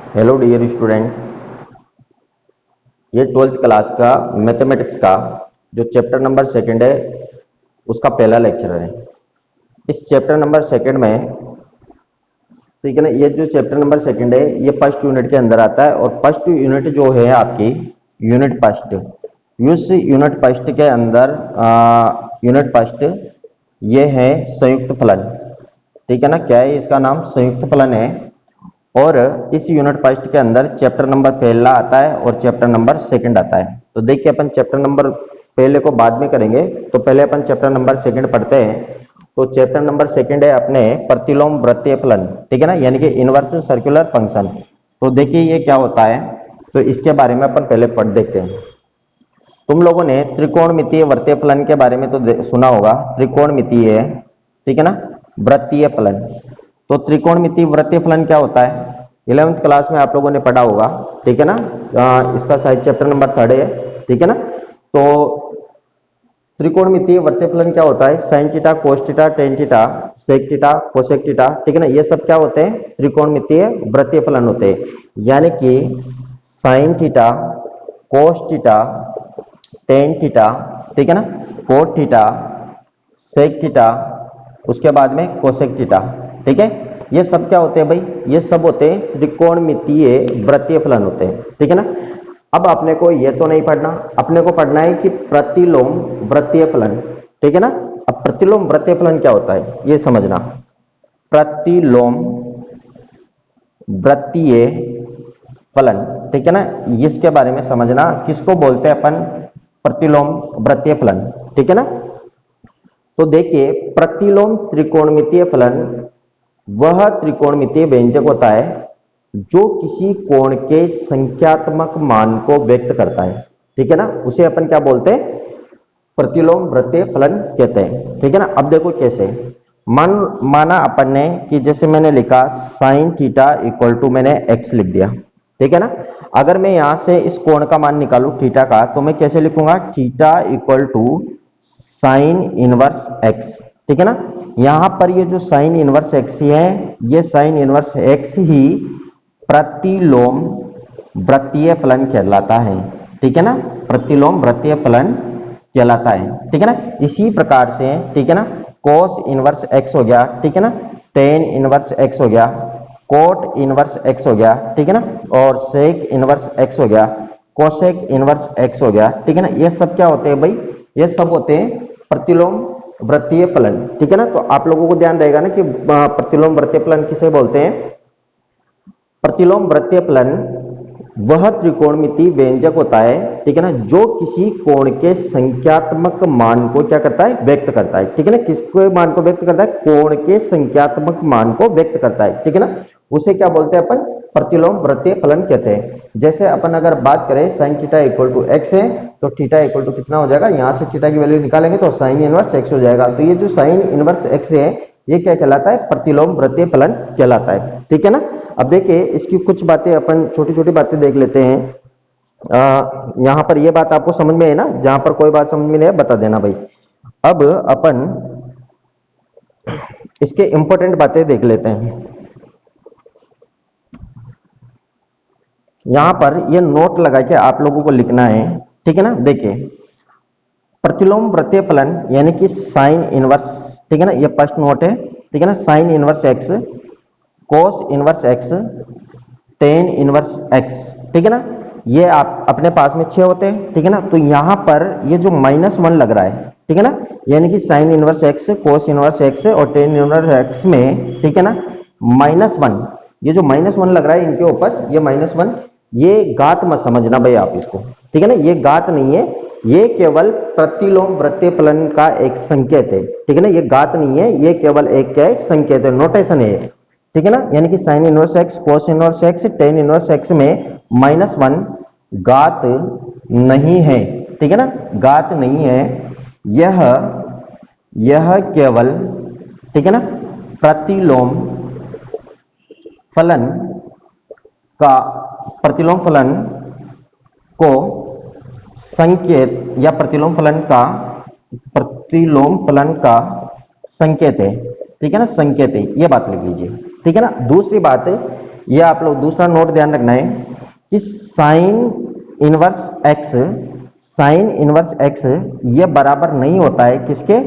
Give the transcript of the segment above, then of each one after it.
Hello dear student, ये 12th class का mathematics का जो चैप्टर नंबर सेकंड है उसका पहला लेक्चर है। इस चैप्टर नंबर सेकंड में, ठीक है ना, ये जो चैप्टर नंबर सेकंड है ये फर्स्ट यूनिट के अंदर आता है और फर्स्ट यूनिट जो है आपकी यूनिट फर्स्ट, उस यूनिट फर्स्ट के अंदर यूनिट फर्स्ट ये है संयुक्त फलन। ठीक है ना, क्या है इसका नाम? संयुक्त फलन है। और इस यूनिट फर्स्ट के अंदर चैप्टर नंबर पहला आता है और चैप्टर नंबर सेकंड आता है। तो देखिए, अपन चैप्टर नंबर पहले को बाद में करेंगे, तो पहले अपन चैप्टर नंबर सेकंड पढ़ते हैं। तो चैप्टर नंबर सेकंड है अपने प्रतिलोम वृत्तीय फलन, ठीक है ना, यानी कि इनवर्स सर्कुलर फंक्शन। तो देखिए ये क्या होता है, तो इसके बारे में अपन पहले पढ़ देखते हैं। तुम लोगों ने त्रिकोणमितीय वृत्तीय फलन के बारे में तो सुना होगा। त्रिकोणमितीय, ठीक है ना, वृत्तीय फलन। तो त्रिकोणमितीय वृत्तीय फलन क्या होता है? 11th क्लास में आप लोगों ने पढ़ा होगा, ठीक है ना। इसका शायद चैप्टर नंबर 3 है, ठीक है ना। तो त्रिकोणमितीय वृत्तीय फलन क्या होता है? Sine theta, cos theta, tan theta, sec theta, cosec theta, ठीक है ना, ये सब क्या होते हैं? त्रिकोणमितीय वृत्तीय फलन होते हैं। यानी कि sine theta, cos theta, tan theta, ठीक है ना, कोट थीटा, सेक थीटा, उसके बाद में कोसेक थीटा, ठीक है। ये सब क्या होते हैं भाई? ये सब होते हैं त्रिकोणमितीय वृत्तीय फलन होते हैं, ठीक है ना। अब अपने को ये तो नहीं पढ़ना, अपने को पढ़ना है कि प्रतिलोम वृत्तीय फलन, ठीक है ना। अब प्रतिलोम वृत्तीय फलन क्या होता है ये समझना। प्रतिलोम वृत्तीय फलन, ठीक है ना, इसके बारे में समझना। किसको बोलते हैं अपन? प्रतिलोम वृत्तीय फलन, ठीक है ना। तो देखिए, प्रतिलोम त्रिकोणमितीय फलन वह त्रिकोणमितीय व्यंजक होता है जो किसी कोण के संख्यात्मक मान को व्यक्त करता है, ठीक है ना, उसे अपन क्या बोलते हैं? प्रतिलोम वृत्तीय फलन कहते हैं, ठीक है ना। अब देखो कैसे। माना अपन ने कि जैसे मैंने लिखा साइन थीटा इक्वल टू, मैंने एक्स लिख दिया, ठीक है ना। अगर मैं यहां से इस कोण का मान निकालू थीटा का, तो मैं कैसे लिखूंगा? Theta equal to sine inverse x, ठीक है ना। यहां पर ये जो साइन इनवर्स एक्स है, ये साइन इनवर्स एक्स ही प्रतिलोम वृत्तीय फलन कहलाता है, ठीक है ना। प्रतिलोम वृत्तीय फलन कहलाता है, ठीक है ना। इसी प्रकार से, ठीक है ना, कोस इनवर्स एक्स हो गया, ठीक है ना, टेन इनवर्स एक्स हो गया, कोट इनवर्स एक्स हो गया, ठीक है ना, और सेक इनवर्स एक्स हो गया, कोसेक इनवर्स एक्स हो गया, ठीक है ना। ये सब क्या होते हैं भाई? ये सब होते हैं प्रतिलोम वृत्तीय फलन, ठीक है ना। तो आप लोगों को ध्यान रहेगा ना कि प्रतिलोम वृत्तीय फलन किसे बोलते हैं? प्रतिलोम वृत्तीय फलन वह त्रिकोणमितीय व्यंजक होता है, ठीक है ना, जो किसी कोण के संख्यात्मक मान को क्या करता है? व्यक्त करता है, ठीक है ना। किसके मान को व्यक्त करता है? कोण के संख्यात्मक मान को व्यक्त करता है, ठीक है ना। उसे क्या बोलते हैं अपन? प्रतिलोम वृत्तीय फलन कहते हैं। जैसे अपन अगर बात करें sine theta equal to x है, तो थीटा इक्वल टू कितना हो जाएगा? यहां से थीटा की वैल्यू निकालेंगे तो साइन इनवर्स एक्स हो जाएगा। तो ये जो साइन इनवर्स एक्स है, ये क्या कहलाता है? प्रतिलोम वृत्तीय फलन कहलाता है, ठीक है ना। अब देखिए, इसकी कुछ बातें अपन छोटी छोटी बातें देख लेते हैं। यहां पर ये बात आपको समझ में है ना? जहां पर कोई बात समझ में नहीं है बता देना भाई। अब अपन इसके इंपॉर्टेंट बातें देख लेते हैं। यहां पर ये नोट लगा के आप लोगों को लिखना है, ठीक है ना। देखिए, प्रतिलोम वृत्तीय फलन यानी कि साइन इनवर्स, ठीक है ना, ये फर्स्ट नोट है, ठीक है ना। Sign inverse x, cos inverse x, tan inverse x, ठीक है ना, ये आप अपने पास में 6 होते हैं, ठीक है ना। तो यहां पर ये जो -1 लग रहा है, ठीक है ना, यानी कि sine inverse x, cos inverse x और टेन इनवर्स एक्स में, ठीक है ना, -1, ये जो -1 लग रहा है इनके ऊपर, ये -1, ये घात मत समझना भाई आप इसको, ठीक है ना, ये घात नहीं है, ये केवल प्रतिलोम वृत्तीय फलन का एक संकेत है, ठीक है ना। ये घात नहीं है, ये केवल एक क्या है? संकेत है, नोटेशन है, ठीक है ना। यानी कि sine inverse x, cos inverse x, tan inverse x में -1 घात नहीं है, ठीक है ना, घात नहीं है। यह केवल, ठीक है ना, प्रतिलोम फलन का, प्रतिलोम फलन को संकेत या प्रतिलोम फलन का संकेत है, ठीक है ना, संकेत है, ये बात लिख लीजिए, ठीक है ना। दूसरी बात, ये आप लोग दूसरा नोट ध्यान रखना है कि साइन इनवर्स एक्स ये बराबर नहीं होता है किसके,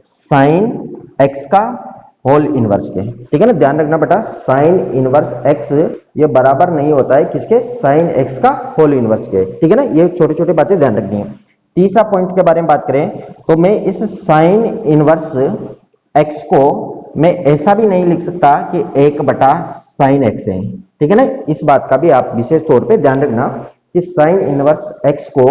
साइन एक्स का होल इनवर्स के। ठीक है ना, ध्यान रखना बेटा, साइन इनवर्स एक्स ये बराबर नहीं होता है किसके, साइन एक्स का होल इनवर्स के। ठीक है ना, ये छोटी छोटी बातें ध्यान रखनी है। तीसरा पॉइंट के बारे में बात करें तो मैं इस साइन इनवर्स एक्स को मैं ऐसा भी नहीं लिख सकता कि 1/sin x है। ठीक है ना, इस बात का भी आप विशेष तौर पे ध्यान रखना कि साइन इनवर्स x को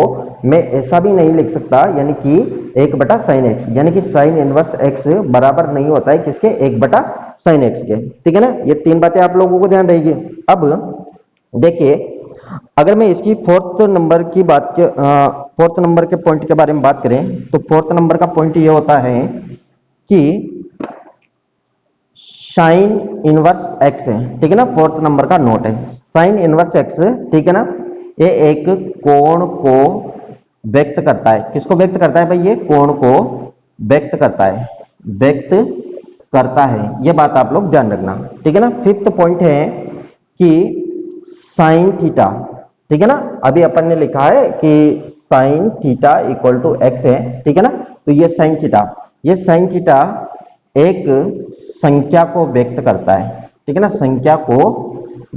मैं ऐसा भी नहीं लिख सकता यानी कि 1/sin x, यानी कि साइन इनवर्स x बराबर नहीं होता है किसके, 1/sin x के। ठीक है ना, ये तीन बातें आप लोगों को ध्यान रहेगी। अब देखिए, अगर मैं इसकी फोर्थ नंबर के पॉइंट के बारे में बात करें तो फोर्थ नंबर का पॉइंट ये होता है कि साइन इनवर्स एक्स है। ठीक है ना, फोर्थ नंबर का नोट है साइन इनवर्स एक्स। ठीक है ना, ये एक कोण को व्यक्त करता है। किसको व्यक्त करता है भाई, ये कोण को व्यक्त करता है, ये बात आप लोग ध्यान रखना। ठीक है ना, फिफ्थ पॉइंट है कि साइन थीटा। ठीक है ना, अभी अपन ने लिखा है कि sine theta equal to x है। ठीक है ना, तो ये साइन थीटा एक संख्या को व्यक्त करता है। ठीक है ना, संख्या को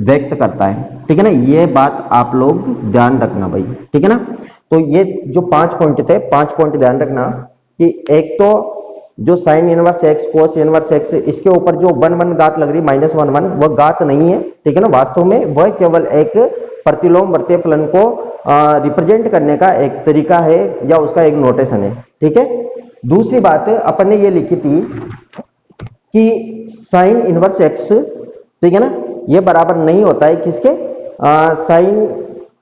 व्यक्त करता है। ठीक है ना, ये बात आप लोग ध्यान रखना भाई। ठीक है ना, तो ये जो 5 पॉइंट थे, 5 पॉइंट ध्यान रखना कि एक तो जो sign inverse x, cos inverse x, इसके ऊपर जो 1 घात लग रही -1 वह घात नहीं है। ठीक है ना, वास्तव में वह केवल एक प्रतिलोम वर्तीय फलन को रिप्रेजेंट करने का एक तरीका है या उसका एक नोटेशन है। ठीक है, दूसरी बात अपन ने ये लिखी थी कि साइन इनवर्स एक्स, ठीक है ना, ये बराबर नहीं होता है किसके, साइन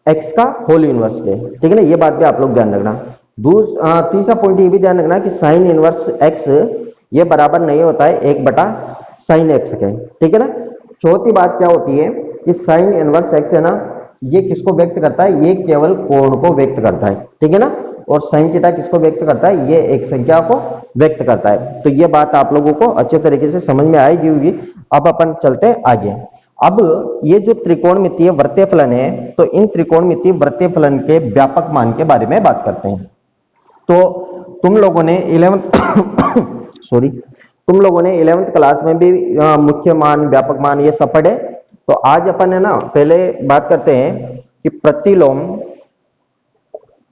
एक्स का होल इनवर्स के। ठीक है ना, ये बात भी आप लोग ध्यान रखना। तीसरा पॉइंट ये भी ध्यान रखना कि साइन इनवर्स एक्स ये बराबर नहीं होता है 1/sin एक्स के। ठीक है ना, चौथी बात क्या होती है कि साइन इनवर्स एक्स है ना, ये किसको व्यक्त करता है, ये केवल कोण को व्यक्त करता है। ठीक है ना, और साइन थीटा किसको व्यक्त करता है, ये एक संख्या को व्यक्त करता है। तो ये बात आप लोगों को अच्छे तरीके से समझ में आएगी होगी। अब अपन चलते हैं आगे। अब ये जो त्रिकोणमितीय वृत्तीय फलन है, तो इन त्रिकोणमितीय वृत्तीय फलन के व्यापक मान के बारे में बात करते हैं। तो तुम लोगों ने 11th क्लास में भी मुख्य मान, व्यापक मान ये सब पढ़े। तो आज अपन है ना, पहले बात करते हैं कि प्रतिलोम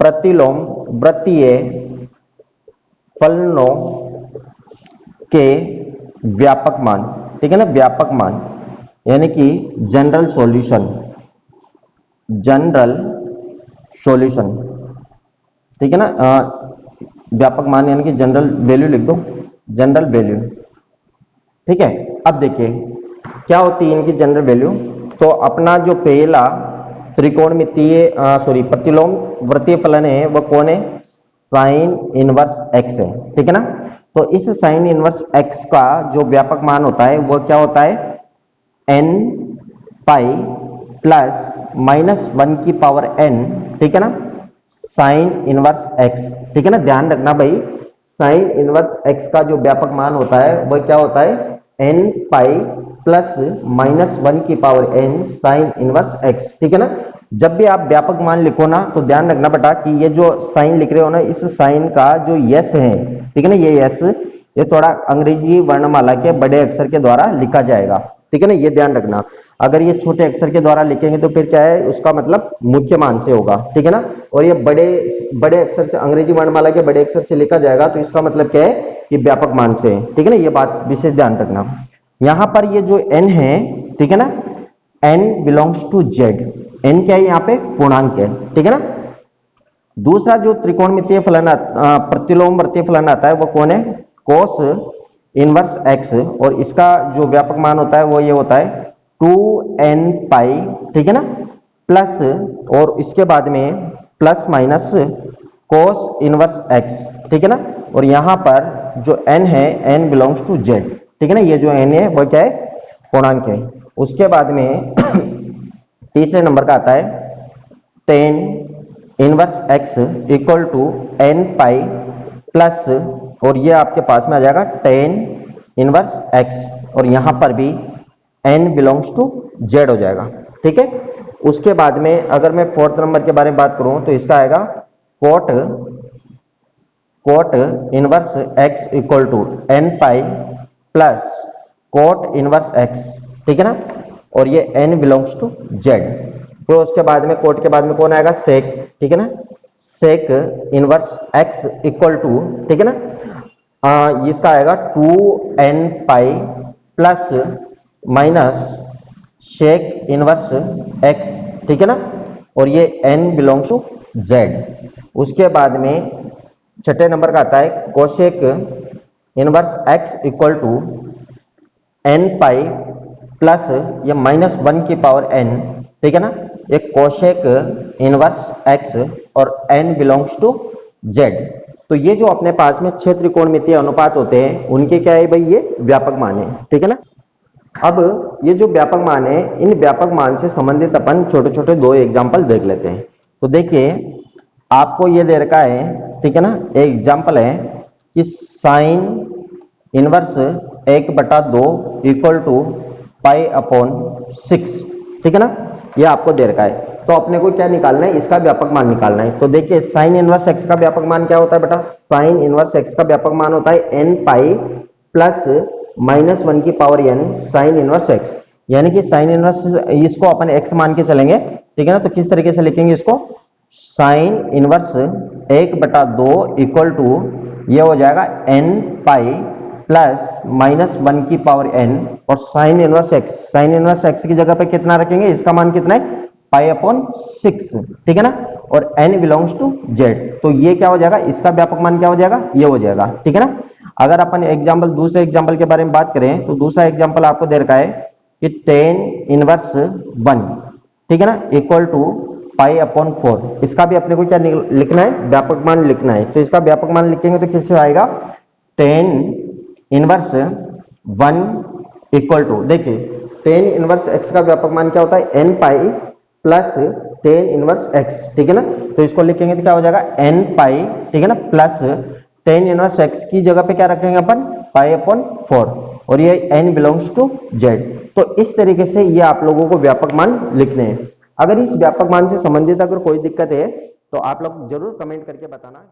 वृत्तीय फलनों के व्यापक मान। ठीक है ना, व्यापक मान यानी कि जनरल सॉल्यूशन। ठीक है ना, व्यापक मान यानी कि जनरल वैल्यू लिख दो, जनरल वैल्यू। ठीक है, अब देखिए क्या होती है इनकी जनरल वैल्यू। तो अपना जो पहला प्रतिलोम वृत्तीय फलन है वह कौन है, साइन इनवर्स एक्स है। ठीक है ना, तो इस साइन इनवर्स एक्स का जो व्यापक मान होता है वह क्या होता है, n पाई प्लस -1n। ठीक है ना, साइन इनवर्स एक्स। ठीक है ना, ध्यान रखना भाई, साइन इनवर्स एक्स का जो व्यापक मान होता है वह क्या होता है, n pi plus -1n sign inverse x. ठीक है ना, जब भी आप व्यापक मान लिखो ना तो ध्यान रखना बेटा कि ये जो साइन लिख रहे हो ना, इस साइन का जो यस है, ठीक है ना, ये यस ये थोड़ा अंग्रेजी वर्णमाला के बड़े अक्षर के द्वारा लिखा जाएगा। ठीक है ना, ये ध्यान रखना। अगर ये छोटे अक्षर के द्वारा लिखेंगे तो फिर क्या है, उसका मतलब मुख्य मान से होगा। ठीक है ना, और ये बड़े अक्षर से, अंग्रेजी वर्णमाला के बड़े अक्षर से लिखा जाएगा तो इसका मतलब क्या है कि व्यापक मान से है। ठीक है ना, ये बात विशेष ध्यान रखना। यहां पर ये जो n है, ठीक है ना, n belongs to z। n क्या है, यहाँ पे पूर्णांक है। ठीक है ना, दूसरा जो त्रिकोणमितीय फलन प्रतिलोम वृत्तीय फलन आता है वो कौन है, कोस इनवर्स x, और इसका जो व्यापक मान होता है वो ये होता है 2n पाई। ठीक है ना, प्लस और इसके बाद में plus minus cos inverse x। ठीक है ना, और यहां पर जो n है, n बिलोंग्स टू z। ठीक है ना, ये जो n है वो क्या है, पूर्णांक है। उसके बाद में तीसरे नंबर का आता है tan inverse x equal to n pi plus, और ये आपके पास में आ जाएगा tan इनवर्स x, और यहां पर भी n बिलोंग्स टू जेड हो जाएगा। ठीक है, उसके बाद में अगर मैं फोर्थ नंबर के बारे में बात करूं तो इसका आएगा cot inverse x equal to n pi plus cot inverse x. ठीक है ना, और ये एन बिलोंग्स टू जेड। तो उसके बाद में कोट के बाद में कौन आएगा, सेक। ठीक है ना, sec inverse x equal to, ठीक है ना, इसका आएगा 2n pi plus minus sec inverse x. ठीक है ना, और ये n बिलोंग्स टू जेड। उसके बाद में छठे नंबर का आता है cosech inverse x equal to n pi plus ये -1 की पावर n। ठीक है ना, ये कोशेक इनवर्स x और n बिलोंग्स टू z। तो ये जो अपने पास में 6 त्रिकोणमितीय अनुपात होते हैं उनके क्या है भाई, ये व्यापक मान है। ठीक है ना, अब ये जो व्यापक मान है, इन व्यापक मान से संबंधित अपन छोटे छोटे 2 एग्जाम्पल देख लेते हैं। तो देखिए आपको ये दे रखा है, ठीक है ना, एक एग्जाम्पल है कि sine inverse 1/2 equal to pi upon 6। ठीक है ना, ये आपको दे रखा है। तो अपने को क्या निकालना है, इसका व्यापक मान निकालना है। तो देखिए साइन इनवर्स एक्स का व्यापक मान क्या होता है बेटा, साइन इनवर्स एक्स का व्यापक मान होता है n पाई प्लस -1 की power n sign inverse x. यानी कि साइन इनवर्स इसको अपन x मान के चलेंगे। ठीक है ना, तो किस तरीके से लिखेंगे इसको, साइन इनवर्स 1/2 इक्वल टू ये हो जाएगा n पाई प्लस -1 की पावर n और sine inverse x, sine inverse x की जगह पे कितना रखेंगे, इसका मान कितना है, पाई अपॉन 6। ठीक है ना, और n बिलोंग्स टू z। तो ये क्या हो जाएगा, इसका व्यापक मान क्या हो जाएगा, ये हो जाएगा। ठीक है ना, अगर अपन एग्जांपल दूसरे एग्जांपल के बारे में बात करें तो दूसरा एग्जांपल आपको दे रखा है कि tan इनवर्स 1, ठीक है ना, इक्वल टू पाई अपॉन 4। इसका भी अपने को क्या लिखना है, व्यापक मान लिखना है। तो इसका व्यापक मान लिखेंगे तो किससे आएगा, tan इनवर्स 1 इक्वल टू, देखिए tan इनवर्स x का व्यापक मान क्या होता है, n pi plus tan inverse x। ठीक है ना, तो इसको लिखेंगे तो क्या हो जाएगा, n पाई, ठीक है ना, प्लस tan इनवर्स x की जगह पे क्या रखेंगे अपन, पाई अपॉन 4 और ये n बिलोंग्स टू z। तो इस तरीके से ये आप लोगों को व्यापक मान लिखने हैं। अगर इस व्यापक मान से संबंधित अगर कोई दिक्कत है तो आप लोग जरूर कमेंट करके बताना।